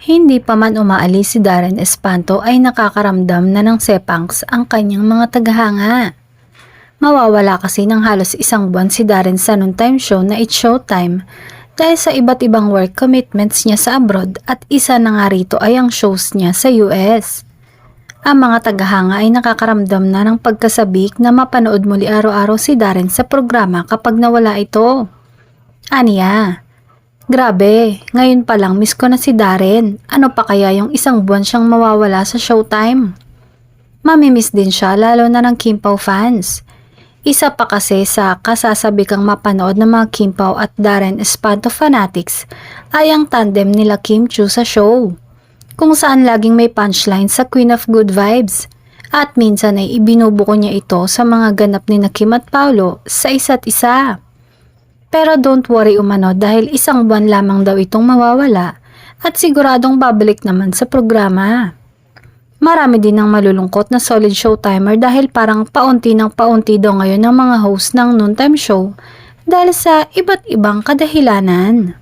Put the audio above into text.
Hindi pa man umaalis si Darren Espanto ay nakakaramdam na ng sepangs ang kanyang mga tagahanga. Mawawala kasi ng halos isang buwan si Darren sa noontime show na It's Showtime dahil sa iba't ibang work commitments niya sa abroad at isa na nga rito ay ang shows niya sa US. Ang mga tagahanga ay nakakaramdam na ng pagkasabik na mapanood muli araw-araw si Darren sa programa kapag nawala ito. Aniya, grabe, ngayon pa lang miss ko na si Darren. Ano pa kaya yung isang buwan siyang mawawala sa Showtime? Mamimiss din siya lalo na ng Kim Pao fans. Isa pa kasi sa kasasabikang mapanood ng mga Kim Pao at Darren Espanto fanatics ay ang tandem nila Kim Chiu sa show, kung saan laging may punchline sa Queen of Good Vibes at minsan ay ibinubuko niya ito sa mga ganap ni Kim at Paolo sa isa't isa. Pero don't worry umano dahil isang buwan lamang daw itong mawawala at siguradong babalik naman sa programa. Marami din ang malulungkot na solid showtimer dahil parang paunti ng paunti daw ngayon ang mga host ng noontime show dahil sa iba't ibang kadahilanan.